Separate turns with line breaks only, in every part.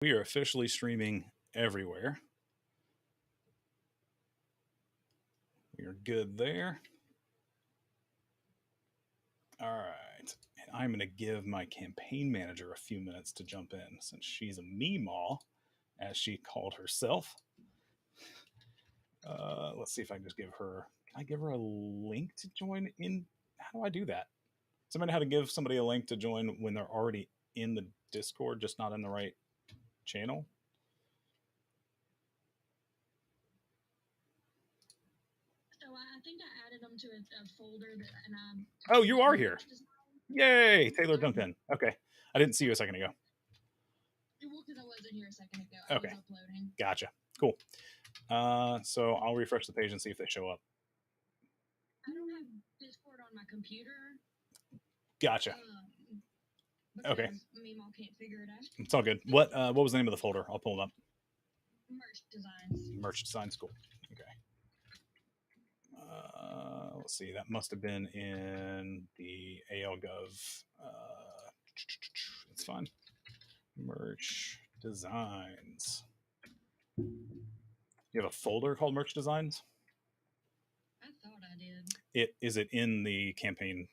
We are officially streaming everywhere. We are good there. All right. And I'm going to give my campaign manager a few minutes to jump in since she's a Meemaw, as she called herself. Let's see if I can just give her. Can I give her a link to join in? How do I do that? Somebody how to give somebody a link to join when they're already in the Discord, just not in the right channel.
So I think I added them to a folder that, and
Oh, you are here. Yay, Taylor Duncan. Okay. I didn't see you a second ago.
Well, because I wasn't here a second ago.
Okay.
I was uploading.
Gotcha. Cool. So I'll refresh the page and see if they show up.
I don't have Discord on my computer.
Gotcha. Okay.
Meemaw can't figure it out.
It's all good. What was the name of the folder? I'll pull it up.
Merch designs.
Merch designs. Cool. Okay. Let's see. That must have been in the ALGov. It's fine. Merch designs. You have a folder called merch designs?
I thought I did.
Is it in the campaign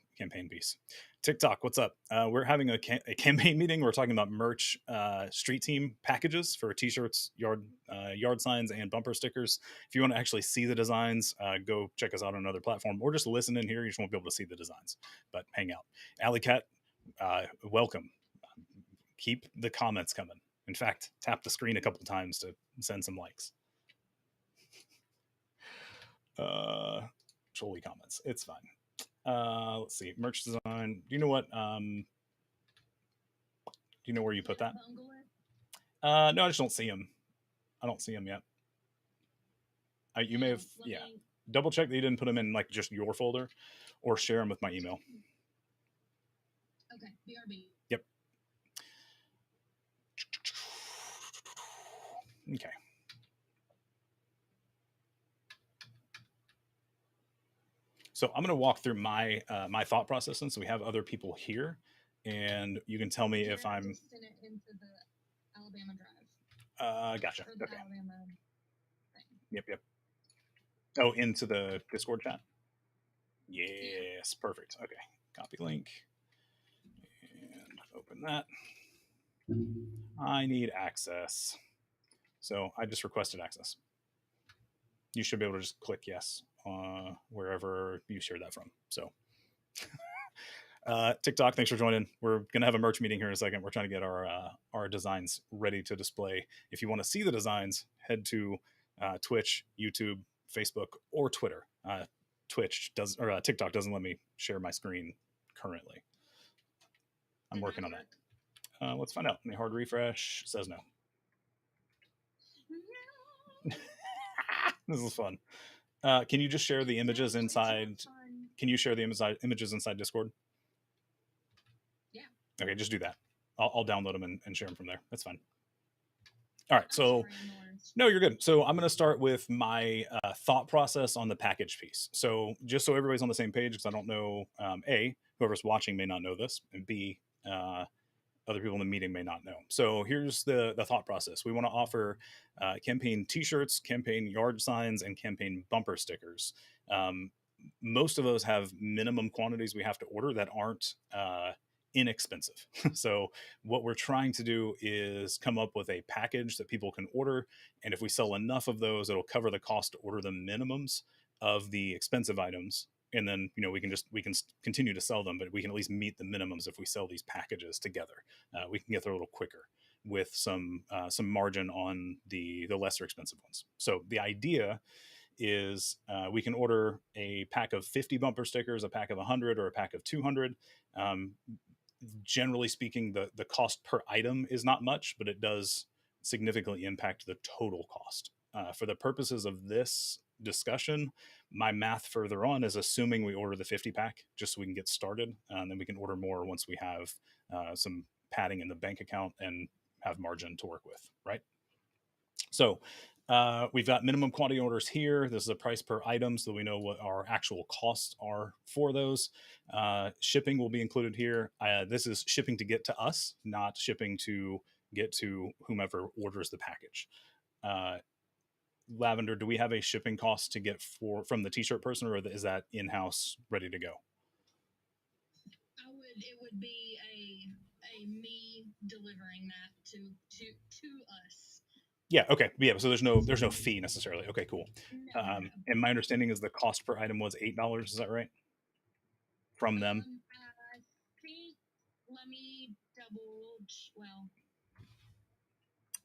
piece? TikTok, what's up? We're having a campaign meeting. We're talking about merch, street team packages for t-shirts, yard signs, and bumper stickers. If you want to actually see the designs, go check us out on another platform, or just listen in here. You just won't be able to see the designs, but hang out. Alley Cat, welcome. Keep the comments coming. In fact, tap the screen a couple times to send some likes. Trolley comments. It's fine. Let's see. Merch design. Do you know what? Do you know where you put that? No, I just don't see them. I don't see them yet. You may have, yeah. Double check that you didn't put them in like just your folder, or share them with my email.
Okay, BRB.
Yep. Okay. So I'm going to walk through my my thought process, and so we have other people here, and you can tell me if I'm.
Send it into the Alabama Drive.
Gotcha.
Okay.
Yep. Oh, into the Discord chat. Yes, perfect. Okay, copy link and open that. I need access, so I just requested access. You should be able to just click yes wherever you shared that from. So, TikTok, thanks for joining. We're gonna have a merch meeting here in a second. We're trying to get our designs ready to display. If you want to see the designs, head to Twitch, YouTube, Facebook, or Twitter. TikTok doesn't let me share my screen currently. I'm working on that. Let's find out. Any hard refresh says no. This is fun. Can you just share the images inside? Can you share the images inside Discord?
Yeah.
Okay, just do that. I'll download them and share them from there. That's fine. All right. So, no, you're good. So I'm going to start with my thought process on the package piece. So just so everybody's on the same page, because I don't know, A, whoever's watching may not know this, and B, other people in the meeting may not know. So here's the thought process. We want to offer campaign t-shirts, campaign yard signs, and campaign bumper stickers. Most of those have minimum quantities we have to order that aren't inexpensive. So what we're trying to do is come up with a package that people can order. And if we sell enough of those, it'll cover the cost to order the minimums of the expensive items. And then, we can continue to sell them, but we can at least meet the minimums if we sell these packages together. We can get there a little quicker with some margin on the lesser expensive ones. So the idea is we can order a pack of 50 bumper stickers, a pack of 100, or a pack of 200. Generally speaking, the cost per item is not much, but it does significantly impact the total cost. For the purposes of this discussion, my math further on is assuming we order the 50 pack just so we can get started, and then we can order more once we have some padding in the bank account and have margin to work with, right? So we've got minimum quantity orders here. This is a price per item so we know what our actual costs are for those. Shipping will be included here. This is shipping to get to us, not shipping to get to whomever orders the package. Uh, Lavender, do we have a shipping cost to get from the t-shirt person, or is that in-house ready to go?
It would be a me delivering that to us.
Yeah. Okay. Yeah. So there's no fee necessarily. Okay. Cool.
No.
And my understanding is the cost per item was $8. Is that right? From them.
I think. Let me double. Well.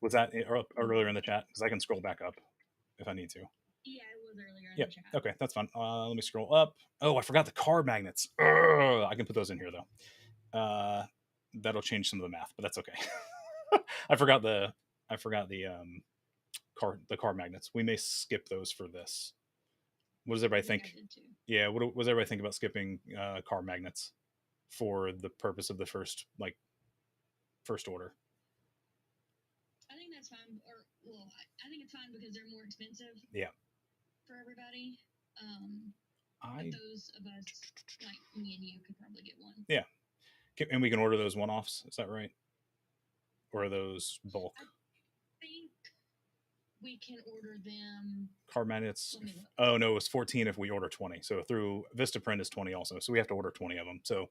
Was that earlier in the chat? Because I can scroll back up if I need to.
Yeah, it was earlier in the chat.
Okay, that's fine. Let me scroll up. Oh, I forgot the card magnets. Ugh, I can put those in here though. That'll change some of the math, but that's okay. I forgot the card magnets. We may skip those for this. What does everybody think? Yeah, what does everybody think about skipping card magnets for the purpose of the first order?
I think that's fine. I think it's fine because they're more expensive.
Yeah.
For everybody. But those of us like me and you could probably get one.
Yeah. And we can order those one-offs. Is that right? Or are those bulk?
I think we can order them.
Card magnets. Oh no, it was 14 if we order 20. So through Vistaprint is 20 also. So we have to order 20 of them. So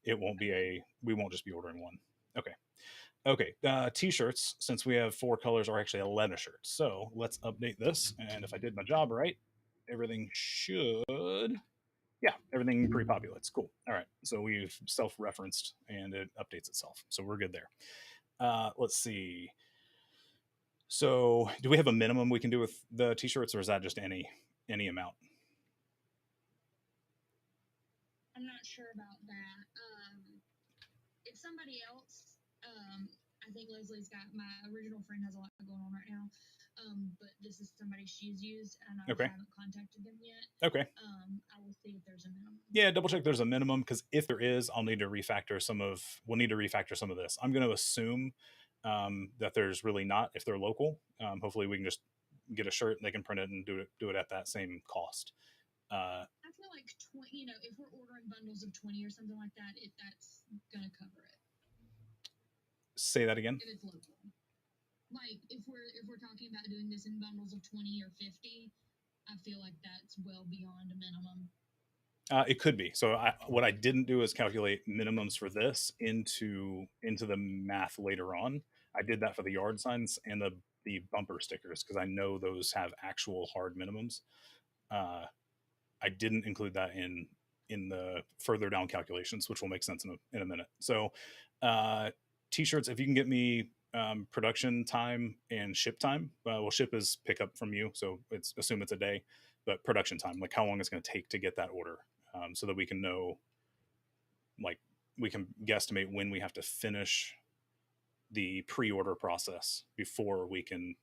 it won't be we won't just be ordering one. Okay. T-shirts, since we have 4 colors, are actually 11 shirts. So let's update this. And if I did my job right, everything should. Yeah, everything pre-populates. Cool. All right. So we've self-referenced and it updates itself. So we're good there. Let's see. So do we have a minimum we can do with the t-shirts, or is that just any amount?
I'm not sure about that. If somebody else, I think Leslie's got, my original friend has a lot going on right now. But this is somebody she's used, and I haven't contacted them yet.
Okay.
I will see if there's a minimum.
Yeah, double check there's a minimum, because if there is, we'll need to refactor some of this. I'm going to assume that there's really not, if they're local. Hopefully we can just get a shirt and they can print it and do it at that same cost.
I feel like 20. If we're ordering bundles of 20 or something like that, that's going to cover it.
Say that again.
If it's local. Like if we're talking about doing this in bundles of 20 or 50, I feel like that's well beyond a minimum.
It could be. So what I didn't do is calculate minimums for this into the math later on. I did that for the yard signs and the bumper stickers, because I know those have actual hard minimums. I didn't include that in the further down calculations, which will make sense in a minute. So t-shirts, if you can get me production time and ship time. Well, ship is pick up from you, so assume it's a day, but production time, like how long it's going to take to get that order, so that we can know, like we can guesstimate when we have to finish the pre-order process before we can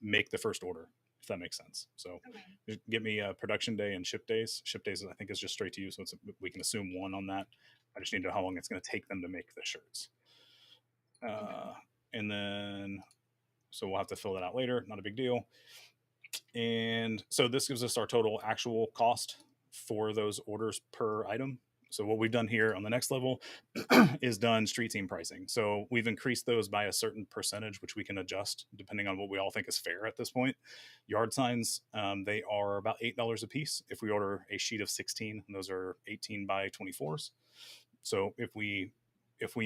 make the first order, if that makes sense. So just get me a production day and ship days. Ship days, I think, is just straight to you, so we can assume 1 on that. I just need to know how long it's going to take them to make the shirts. And then, so we'll have to fill that out later. Not a big deal. And so this gives us our total actual cost for those orders per item. So what we've done here on the next level is done street team pricing. So we've increased those by a certain percentage, which we can adjust depending on what we all think is fair at this point. Yard signs, they are about $8 a piece if we order a sheet of 16. And those are 18 by 24s. So if we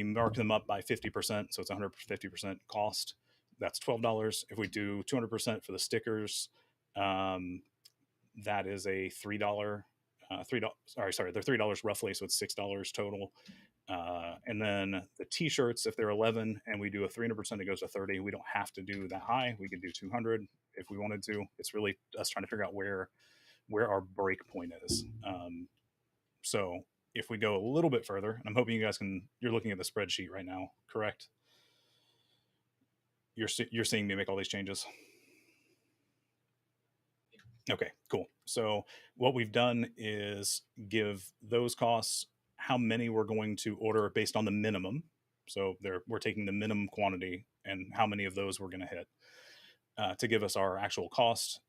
mark them up by 50%, so it's 150% cost, that's $12. If we do 200% for the stickers, that is a $3. They're $3 roughly, so it's $6 total. And then the t-shirts, if they're 11 and we do a 300%, it goes to 30. We don't have to do that high. We could do 200 if we wanted to. It's really us trying to figure out where our break point is. So if we go a little bit further, and I'm hoping you guys you're looking at the spreadsheet right now, correct? You're seeing me make all these changes. Okay, cool. So what we've done is give those costs how many we're going to order based on the minimum. So we're taking the minimum quantity and how many of those we're going to hit to give us our actual cost,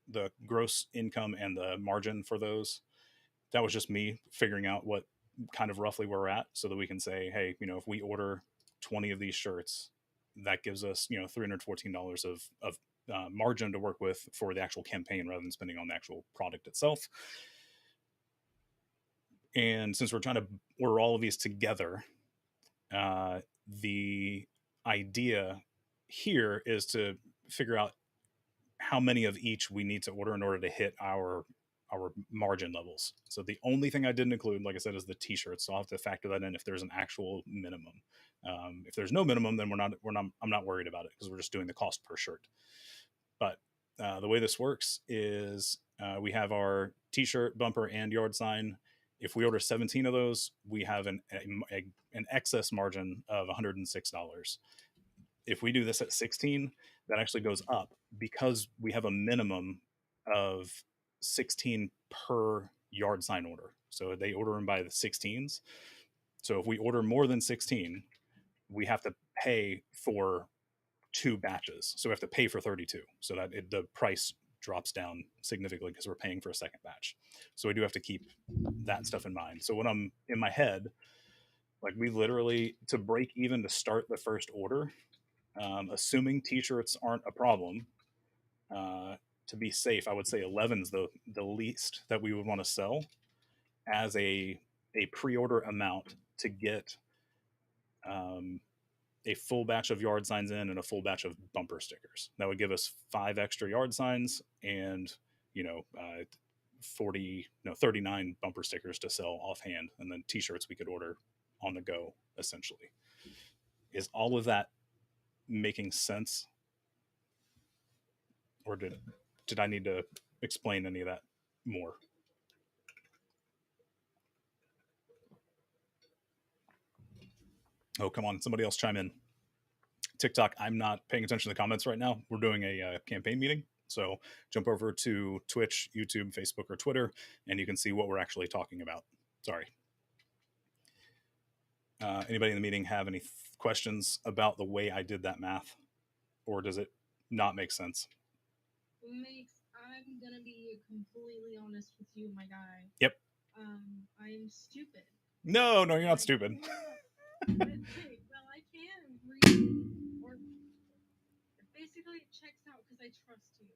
the gross income, and the margin for those. That was just me figuring out what kind of roughly we're at, so that we can say, hey, if we order 20 of these shirts, that gives us, $314 of margin to work with for the actual campaign rather than spending on the actual product itself. And since we're trying to order all of these together, the idea here is to figure out how many of each we need to order in order to hit our margin levels. So the only thing I didn't include, like I said, is the t-shirts. So I'll have to factor that in if there's an actual minimum. If there's no minimum, then I'm not worried about it because we're just doing the cost per shirt. But the way this works is we have our t-shirt, bumper, and yard sign. If we order 17 of those, we have an excess margin of $106. If we do this at 16, that actually goes up because we have a minimum of 16 per yard sign order. So they order them by the 16s. So if we order more than 16, we have to pay for 2 batches. So we have to pay for 32. So that the price drops down significantly because we're paying for a second batch. So we do have to keep that stuff in mind. So when I'm in my head, like we literally, to break even to start the first order, assuming t-shirts aren't a problem, to be safe, I would say 11's the least that we would want to sell as a pre-order amount to get a full batch of yard signs in and a full batch of bumper stickers. That would give us 5 extra yard signs and 39 bumper stickers to sell offhand, and then t-shirts we could order on the go. Essentially, is all of that making sense, or did I need to explain any of that more? Oh, come on, somebody else chime in. TikTok, I'm not paying attention to the comments right now. We're doing a campaign meeting. So jump over to Twitch, YouTube, Facebook, or Twitter, and you can see what we're actually talking about. Sorry. Anybody in the meeting have any questions about the way I did that math? Or does it not make sense?
I'm going to be completely honest with you, my guy.
Yep.
I'm stupid.
No, you're not stupid.
Well, I can read, or basically it checks out because I trust you.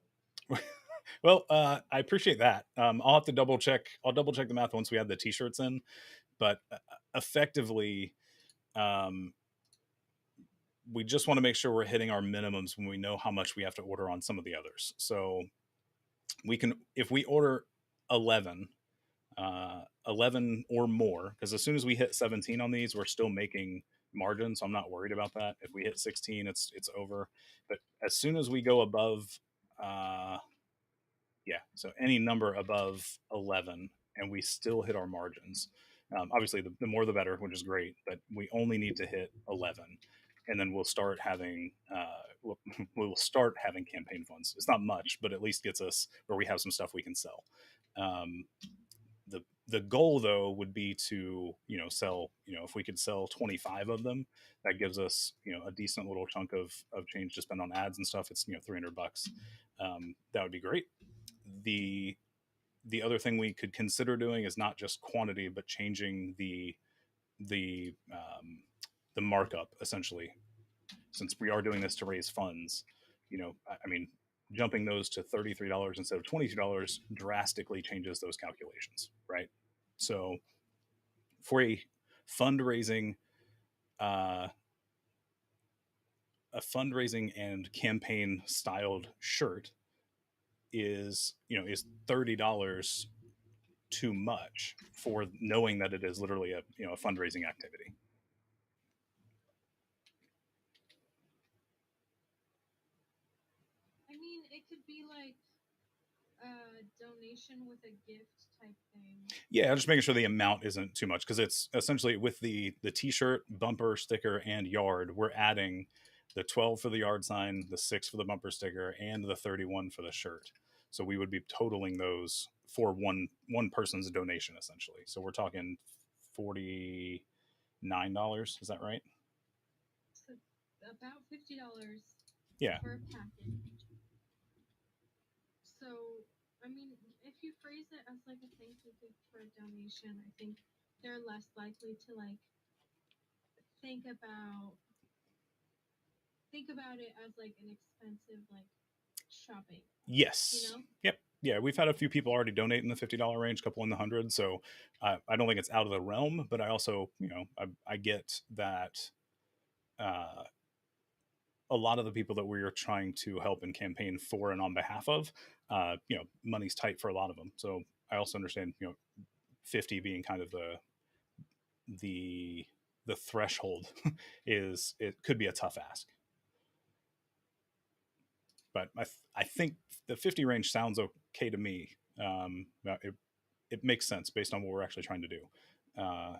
Well, I appreciate that. I'll have to double check. I'll double check the math once we have the t-shirts in, but effectively, we just want to make sure we're hitting our minimums when we know how much we have to order on some of the others. So we can, if we order 11 or more, because as soon as we hit 17 on these, we're still making margin, so I'm not worried about that. If we hit 16, it's over. But as soon as we go above, so any number above 11, and we still hit our margins. Obviously, the more the better, which is great. But we only need to hit 11, and then we'll start having we'll start having campaign funds. It's not much, but at least gets us where we have some stuff we can sell. The goal though would be to sell, if we could sell 25 of them, that gives us a decent little chunk of change to spend on ads and stuff. It's $300. That would be great. The other thing we could consider doing is not just quantity, but changing the markup, essentially, since we are doing this to raise funds. I mean, jumping those to $33 instead of $22 drastically changes those calculations, right? So for a fundraising and campaign styled shirt, is $30 too much for knowing that it is literally a fundraising activity?
I mean, it could be like a donation with a gift type thing.
Yeah, just making sure the amount isn't too much, because it's essentially with the t-shirt, bumper, sticker, and yard, we're adding the 12 for the yard sign, the 6 for the bumper sticker, and the 31 for the shirt. So we would be totaling those for one person's donation, essentially. So we're talking $49. Is that right?
So about $50.
Yeah.
For a package. So, I mean, if you phrase it as like a thank you gift for a donation, I think they're less likely to like think about think about it as like an expensive like shopping.
Yes.
You know?
Yep. Yeah, we've had a few people already donate in the $50 range, a couple in the hundred. So I don't think it's out of the realm, but I also, I get that uh, a lot of the people that we're trying to help and campaign for and on behalf of, money's tight for a lot of them. So I also understand, 50 being kind of the the threshold is it could be a tough ask. But I think the 50 range sounds okay to me. It makes sense based on what we're actually trying to do. Uh,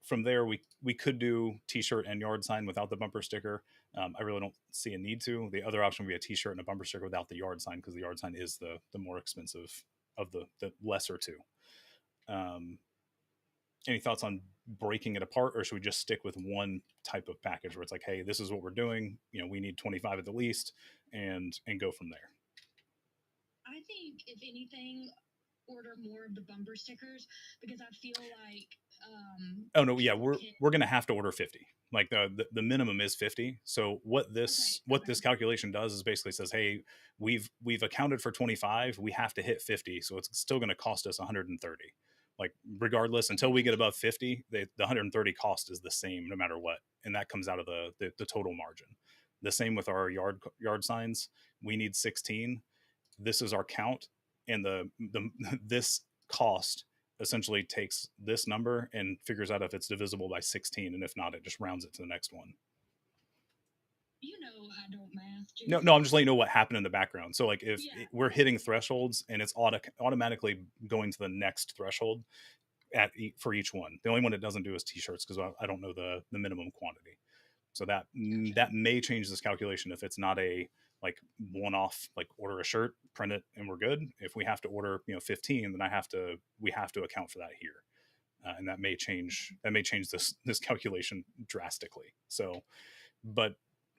from there, we could do T-shirt and yard sign without the bumper sticker. I really don't see a need to. The other option would be a T-shirt and a bumper sticker without the yard sign, because the yard sign is the more expensive of the lesser two. Um, any thoughts on breaking it apart, or should we just stick with one type of package where it's like, hey, this is what we're doing. We need 25 at the least, and go from there.
I think if anything, order more of the bumper stickers, because I feel like
oh no, yeah, we're gonna have to order 50. Like the minimum is 50. So what this calculation does is basically says, hey, we've accounted for 25, we have to hit 50, so it's still going to cost us 130. Like regardless, until we get above 50, the 130 cost is the same no matter what, and that comes out of the total margin. The same with our yard signs. We need 16. This is our count, and the this cost essentially takes this number and figures out if it's divisible by 16, and if not, it just rounds it to the next one.
I don't math.
No, I'm just letting you know what happened in the background. So like if we're hitting thresholds and it's automatically going to the next threshold for each one. The only one it doesn't do is T-shirts, because I don't know the minimum quantity. So that may change this calculation if it's not a like one-off, like order a shirt, print it, and we're good. If we have to order 15, then we have to account for that here, and that may change this calculation drastically. So, but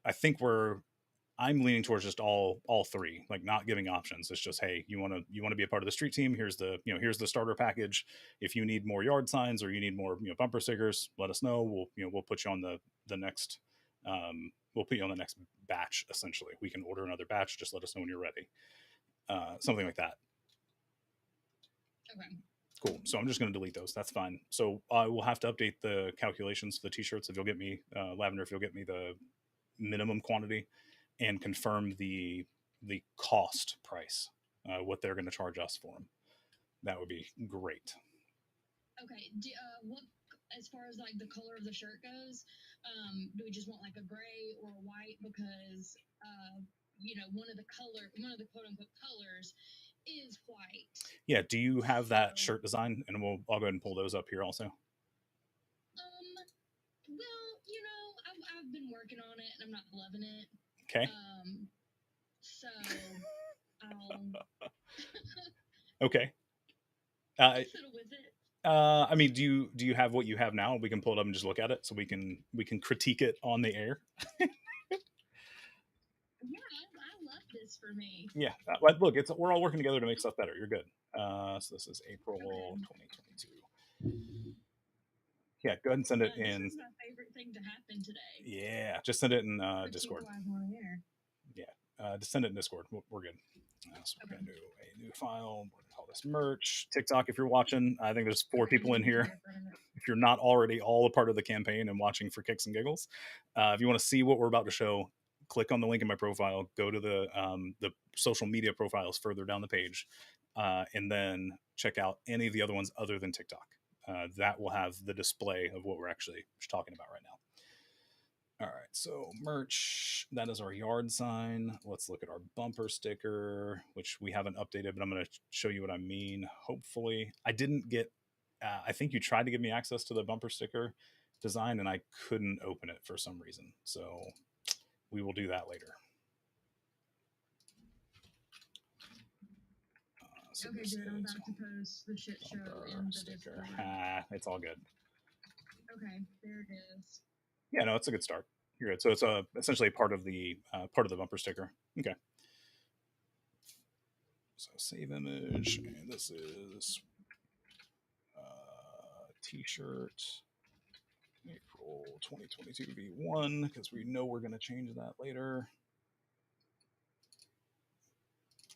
I think I'm leaning towards just all three, like not giving options. It's just, hey, you want to be a part of the street team. Here's the starter package. If you need more yard signs or you need more bumper stickers, let us know. We'll put you on the next we'll put you on the next batch. Essentially, we can order another batch. Just let us know when you're ready. Something like that.
Okay.
Cool. So I'm just going to delete those. That's fine. So I will have to update the calculations for the T-shirts. If you'll get me Lavender, if you'll get me the minimum quantity, and confirm the cost price, what they're going to charge us for them. That would be great.
Okay. What, as far as like the color of the shirt goes, do we just want like a gray or a white? Because one of the quote unquote colors is white.
Yeah. Do you have that shirt design? And I'll go ahead and pull those up here also.
Well, I've been working on it and I'm not loving it.
Okay.
So
okay.
Fiddle with it.
I mean, do you have what you have now? We can pull it up and just look at it, so we can critique it on the air.
Yeah, I love this for me.
Yeah, look, we're all working together to make stuff better. You're good. So this is April 2022. Yeah, go ahead and send it in.
This is my favorite thing to happen today.
Yeah, just send it in Discord. Yeah, just send it in Discord. We're good. So we're gonna do a new file. We're gonna call this merch. TikTok, if you're watching, I think there's 4 people in here. If you're not already all a part of the campaign and watching for kicks and giggles, if you want to see what we're about to show, click on the link in my profile. Go to the social media profiles further down the page, and then check out any of the other ones other than TikTok. That will have the display of what we're actually talking about right now. All right, so merch, that is our yard sign. Let's look at our bumper sticker, which we haven't updated, but I'm going to show you what I mean. Hopefully, I didn't get, I think you tried to give me access to the bumper sticker design and I couldn't open it for some reason. So we will do that later.
So okay, good. I'm about to post the shit show in the sticker.
It's all good.
Okay, there it is.
Yeah, no, it's a good start. You're good. So it's essentially part of the bumper sticker. Okay. So save image, and this is T-shirt April 2022 V1, because we know we're going to change that later.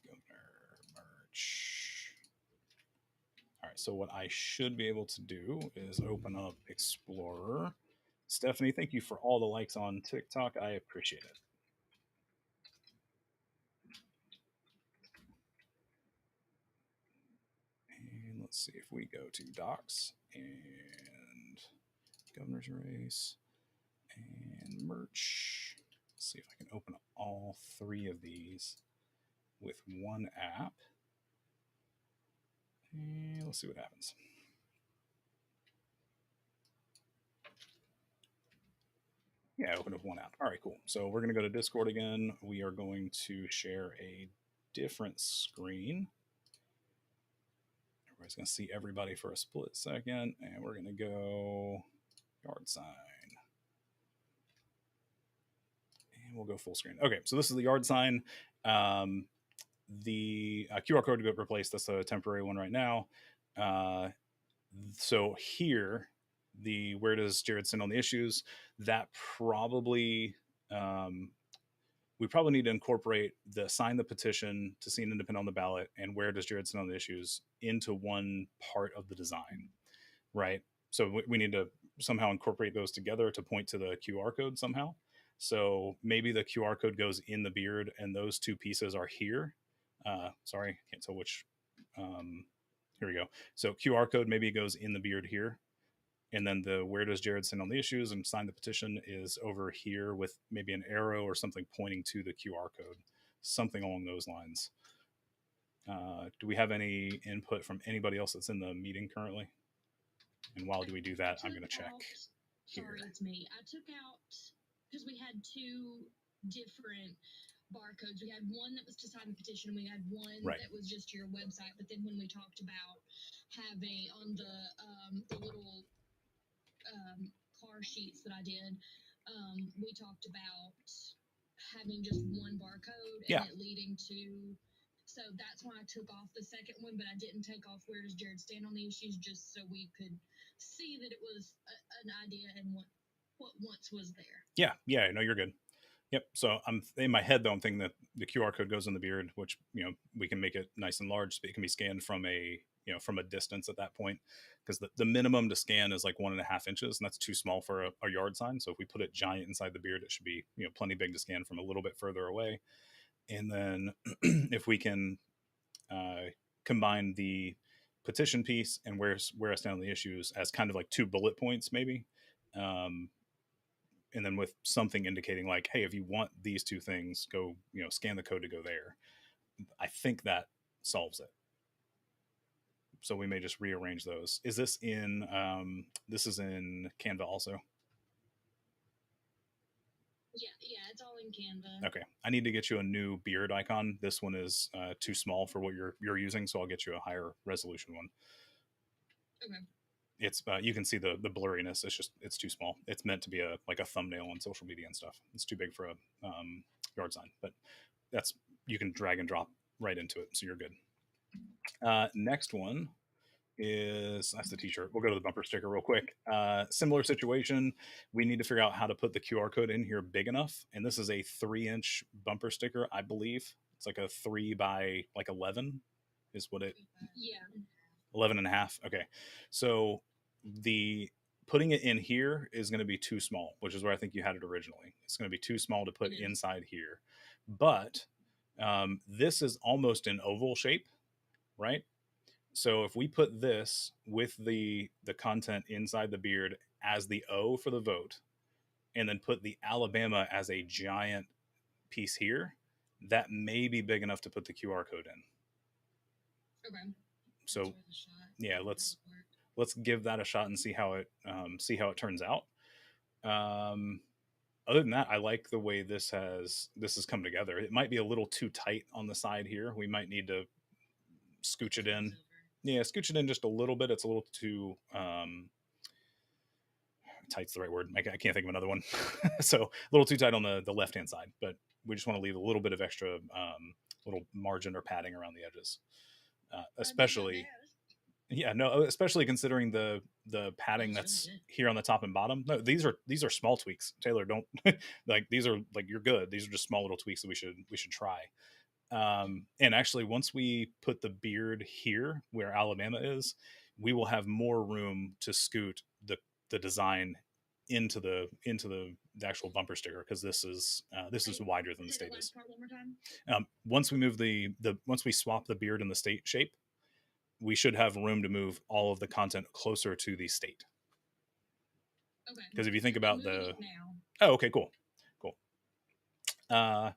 Governor merch. All right, so what I should be able to do is open up Explorer. Stephanie, thank you for all the likes on TikTok. I appreciate it. And let's see if we go to docs and governor's race and merch. Let's see if I can open all three of these with one app. And let's see what happens. Yeah, open up one app. All right, cool. So we're going to go to Discord again. We are going to share a different screen. Everybody's going to see everybody for a split second. And we're going to go yard sign. And we'll go full screen. Okay, so this is the yard sign. The QR code got replaced. That's a temporary one right now. So here, the where does Jared stand on the issues? That probably we probably need to incorporate the sign the petition to see an independent on the ballot and where does Jared stand on the issues into one part of the design, right? So we need to somehow incorporate those together to point to the QR code somehow. So maybe the QR code goes in the beard and those two pieces are here. Sorry, can't tell which. Here we go. So QR code maybe goes in the beard here. And then the where does Jared stand on the issues and sign the petition is over here with maybe an arrow or something pointing to the QR code, something along those lines. Do we have any input from anybody else that's in the meeting currently? And while do we do that, I'm going to check.
Sorry, it's me. I took out, because we had two different barcodes. We had one that was to sign the petition, and we had one that was just to your website. But then when we talked about having on the little car sheets that I did, we talked about having just one barcode and it leading to. So that's why I took off the second one, but I didn't take off where does Jared stand on the issues, just so we could see that it was an idea and what once was there.
Yeah, no, you're good. Yep. So I'm in my head though. I'm thinking that the QR code goes in the beard, which we can make it nice and large, but it can be scanned from a distance at that point, because the minimum to scan is like 1.5 inches, and that's too small for a yard sign. So if we put it giant inside the beard, it should be plenty big to scan from a little bit further away. And then if we can combine the petition piece and where I stand on the issues as kind of like 2 bullet points, maybe. And then with something indicating like, hey, if you want these 2 things, go, scan the code to go there. I think that solves it. So we may just rearrange those. Is this in, this is in Canva also?
Yeah, it's all in Canva.
Okay. I need to get you a new beard icon. This one is too small for what you're using, so I'll get you a higher resolution one.
Okay.
It's you can see the blurriness. It's too small. It's meant to be a thumbnail on social media and stuff. It's too big for a yard sign, but you can drag and drop right into it, so you're good. Next one that's the t-shirt. We'll go to the bumper sticker real quick. Similar situation. We need to figure out how to put the QR code in here big enough. And this is a 3-inch bumper sticker, I believe. It's like a 3 by 11 is what it.
Yeah.
11.5. Okay. So the putting it in here is going to be too small, which is where I think you had it originally. It's going to be too small to put inside here. But this is almost an oval shape, right? So if we put this with the content inside the beard as the O for the vote, and then put the Alabama as a giant piece here, that may be big enough to put the QR code in.
Okay.
So yeah, let's give that a shot and see how it turns out. Other than that, I like the way this has come together. It might be a little too tight on the side here. We might need to scooch it in. Yeah, scooch it in just a little bit. It's a little too tight's the right word. I can't think of another one. So a little too tight on the left-hand side, but we just want to leave a little bit of extra little margin or padding around the edges. Especially considering the padding
That's
that's
really
here on the top and bottom. No, these are small tweaks. Taylor, don't like these are like you're good. These are just small little tweaks that we should try. And actually, once we put the beard here where Alabama is, we will have more room to scoot the design into the actual bumper sticker because this is wider than the
Say
state
the
is.
last part one more time.
Once we move once we swap the beard and the state shape, we should have room to move all of the content closer to the state.
Okay.
Because if you think
I'm
about
moving
the
it now.
oh, okay, cool. Yeah,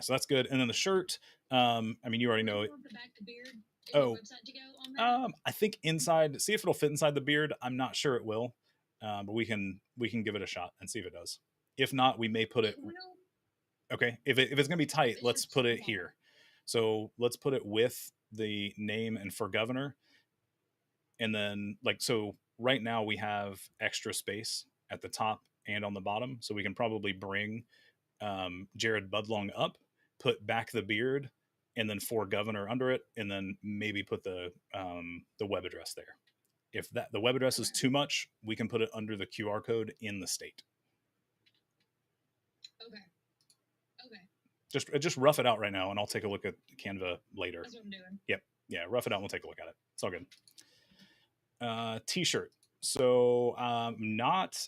so that's good. And then the shirt, I mean, you already know
Where
it.
do you want the back to beard in
Oh.
your website to go on that?
I think inside. See if it'll fit inside the beard. I'm not sure it will, but we can give it a shot and see if it does. If not, we may put it.
will.
Okay, if it's gonna be tight,
It's
let's
just
put it
small.
here. So let's put it with the name and for governor, and then like so. Right now we have extra space at the top and on the bottom, so we can probably bring Jared Budlong up, put back the beard, and then for governor under it, and then maybe put the web address there. If the web address is too much, we can put it under the QR code in the state.
Okay.
Just rough it out right now, and I'll take a look at Canva later.
That's what I'm doing.
Yeah, rough it out and we'll take a look at it. It's all good. T-shirt. So I'm not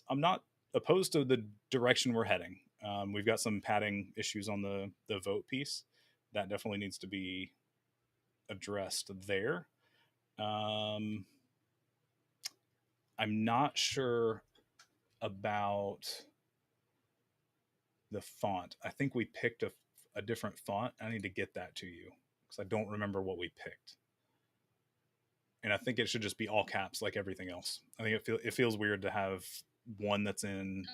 opposed to the direction we're heading. We've got some padding issues on the vote piece that definitely needs to be addressed there. I'm not sure about the font. I think we picked a different font. I need to get that to you because I don't remember what we picked. And I think it should just be all caps like everything else. I think it feels weird to have one that's in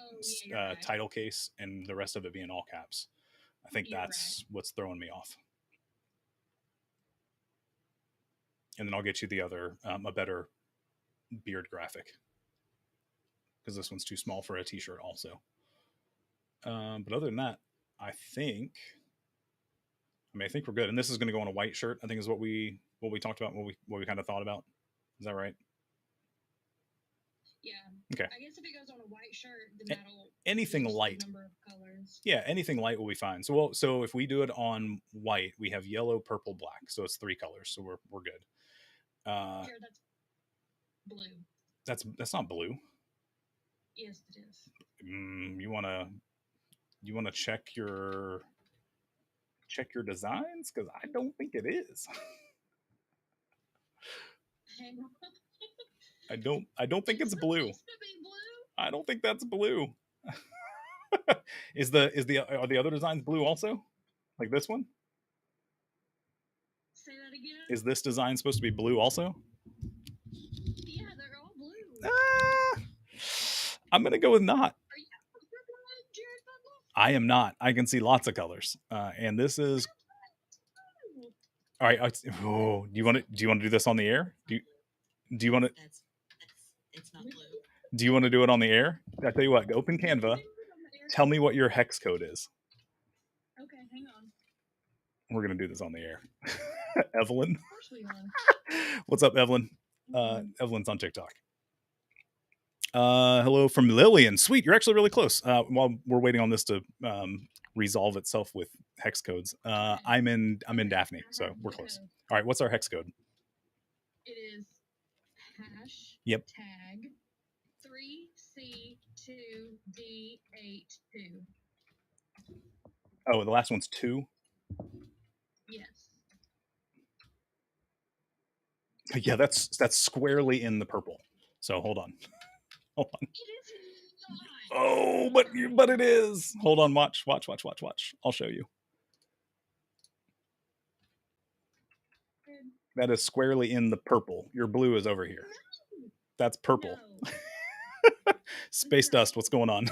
you're right.
title case and the rest of it being all caps. I think
You're
that's what's throwing me off. And then I'll get you the other, a better beard graphic because this one's too small for a t-shirt also. But other than that, I think we're good. And this is going to go on a white shirt. I think is what we talked about, what we kind of thought about. Is that right?
Yeah.
Okay.
I guess if it goes on a white shirt, then that'll
anything
reduce the
light.
number of colors.
Yeah, anything light will be fine. So if we do it on white, we have yellow, purple, black. So it's 3 colors. So we're good.
Here, that's blue.
That's not blue.
Yes, it is.
You wanna check your designs because I don't think it is.
Hang on.
I don't think it's blue.
Supposed to be blue?
I don't think that's blue. Are the other designs blue also? Like this one?
Say that again.
Is this design supposed to be blue also?
Yeah, they're all blue.
I'm gonna go with not.
Are you Jared Budlong?
I am not. I can see lots of colors, and this is. All right. Do you want to do this on the air? Do you want to?
It's not blue.
Do you want to do it on the air? I tell you what. Open Canva. Tell me what your hex code is.
Okay, hang on.
We're gonna do this on the air. Evelyn.
Of course we are.
What's up, Evelyn? Evelyn's on TikTok. Hello from Lillian. Sweet, you're actually really close. While we're waiting on this to resolve itself with hex codes, I'm in Daphne, so we're close. All right, what's our hex code?
It is hash
Yep.
tag 3C2D82.
Oh, the last one's 2.
Yes.
Yeah, that's squarely in the purple. So hold on.
It is not.
Oh, but it is. Hold on, watch. I'll show you. That is squarely in the purple. Your blue is over here. That's purple.
No.
Space Dust, what's going on?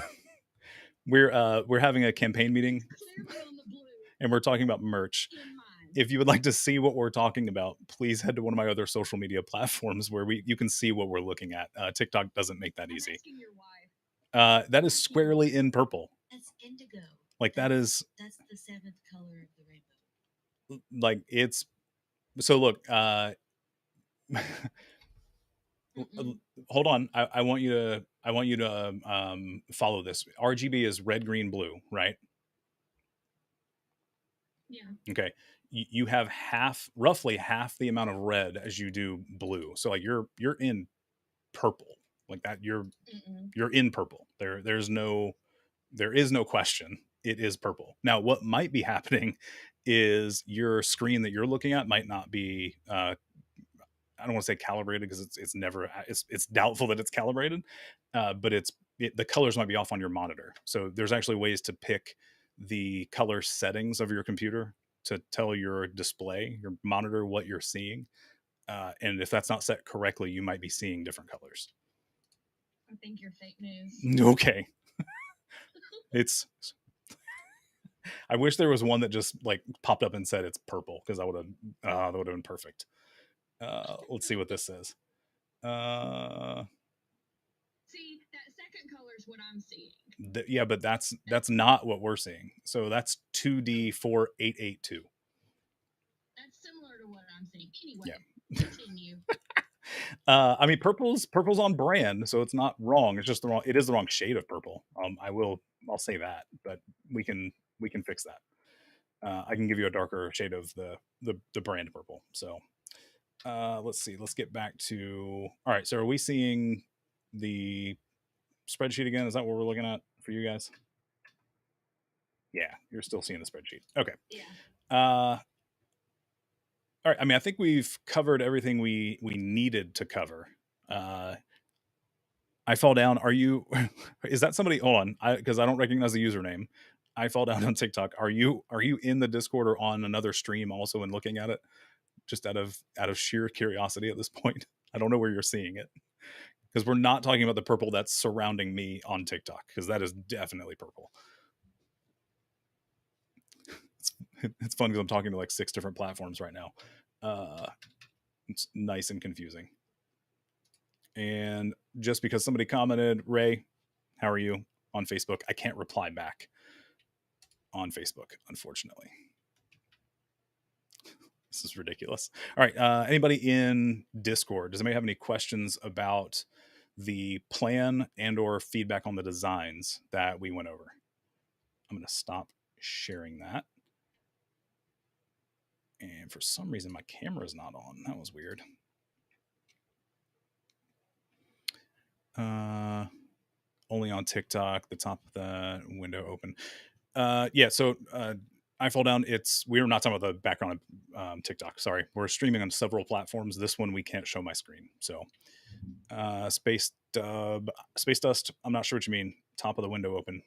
We're having a campaign meeting,
Clearly on the blue.
and we're talking about merch.
In mine.
If you would like to see what we're talking about, please head to one of my other social media platforms where you can see what we're looking at. TikTok doesn't make that easy.
Asking your wife.
That is squarely in purple.
That's indigo.
Like
That's the 7th color of the rainbow.
like it's so look.
Mm-mm.
hold on. I want you to follow this. RGB is red, green, blue, right?
Yeah.
Okay. You have roughly half the amount of red as you do blue. So like you're in purple like that.
Mm-mm.
You're in purple. There is no question. It is purple. Now, what might be happening is your screen that you're looking at might not be. I don't want to say calibrated because it's never it's doubtful that it's calibrated, but the colors might be off on your monitor. So there's actually ways to pick the color settings of your computer to tell your display, your monitor, what you're seeing. And if that's not set correctly, you might be seeing different colors.
I think you're fake news.
Okay. It's I wish there was one that just like popped up and said it's purple because that would have been perfect. Let's see what this says.
See, that second color is what I'm seeing.
Yeah, but that's not what we're seeing. So that's 2D4882.
That's similar to what I'm seeing. Anyway,
Yeah.
continue.
I mean, purple's on brand, so it's not wrong. It's just it is the wrong shade of purple. I'll say that, but we can fix that. I can give you a darker shade of the brand purple. So let's see. Let's get back to. All right. So are we seeing the spreadsheet again? Is that what we're looking at for you guys? Yeah, you're still seeing the spreadsheet. Okay.
Yeah.
All right. I mean, I think we've covered everything we needed to cover. I fall down. Are you? Is that somebody? Hold on, because I don't recognize the username. I fall down on TikTok. Are you in the Discord or on another stream also and looking at it? Just out of sheer curiosity at this point. I don't know where you're seeing it because we're not talking about the purple that's surrounding me on TikTok because that is definitely purple. It's fun because I'm talking to like 6 different platforms right now. It's nice and confusing. And just because somebody commented, Ray, how are you on Facebook? I can't reply back on Facebook, unfortunately. This is ridiculous. All right. Anybody in Discord? Does anybody have any questions about the plan and or feedback on the designs that we went over? I'm going to stop sharing that. And for some reason, my camera is not on. That was weird. Only on TikTok, the top of the window open. Yeah, so I fall down. We're not talking about the background of TikTok. Sorry, we're streaming on several platforms. This one we can't show my screen. So Space Dust. I'm not sure what you mean. Top of the window open.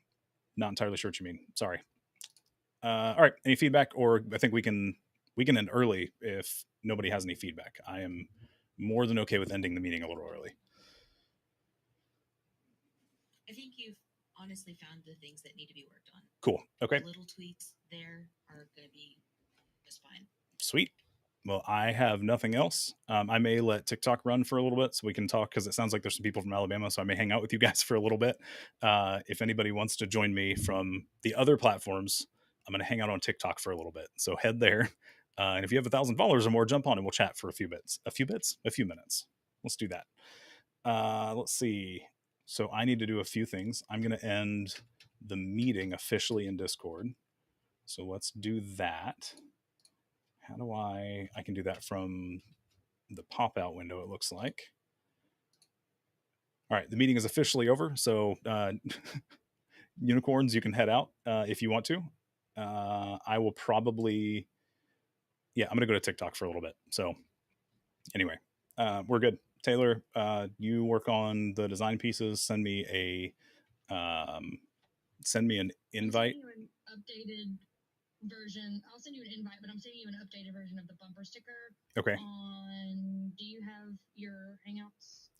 Not entirely sure what you mean. Sorry. All right. Any feedback, or I think we can end early if nobody has any feedback. I am more than okay with ending the meeting a little early.
I think you've honestly found the things that need to be worked on.
Cool. Okay.
The little tweaks there are going to be just fine.
Sweet. Well, I have nothing else. I may let TikTok run for a little bit so we can talk because it sounds like there's some people from Alabama, so I may hang out with you guys for a little bit. If anybody wants to join me from the other platforms, I'm going to hang out on TikTok for a little bit. So head there. And if you have 1,000 followers or more, jump on and we'll chat for a few minutes. A few minutes. Let's do that. Let's see. So I need to do a few things. I'm going to end the meeting officially in Discord. So let's do that. How do I can do that from the pop-out window, it looks like. All right, the meeting is officially over. So unicorns, you can head out if you want to. I will probably, I'm going to go to TikTok for a little bit. So anyway, we're good. Taylor, you work on the design pieces. Send me an invite.
I'll send you an updated version. I'll send you an invite, but I'm sending you an updated version of the bumper sticker.
Okay.
Do you have your Hangouts?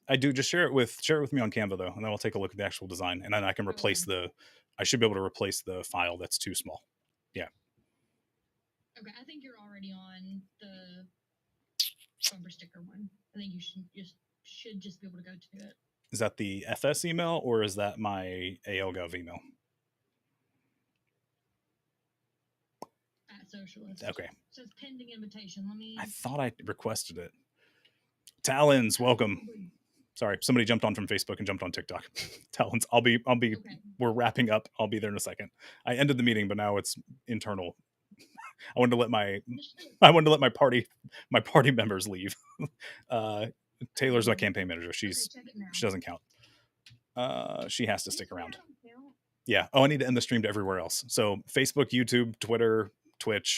I do. Just share it with me on Canva though, and then I'll take a look at the actual design, and then I can replace I should be able to replace the file that's too small. Yeah.
Okay, I think you're already on the bumper sticker one. I think you should just be able to go to it.
Is that the FS email or is that my ALGov email?
At Socialist.
Okay.
So it's pending invitation.
I thought I requested it. Talons, welcome. Sorry, somebody jumped on from Facebook and jumped on TikTok. Talons, I'll be.
Okay.
We're wrapping up. I'll be there in a second. I ended the meeting, but now it's internal. I wanted to let my party members leave. Taylor's my campaign manager.
Okay,
She
check it now.
doesn't count. She has to stick around.
I don't count.
Yeah. Oh, I need to end the stream to everywhere else. So Facebook, YouTube, Twitter, Twitch,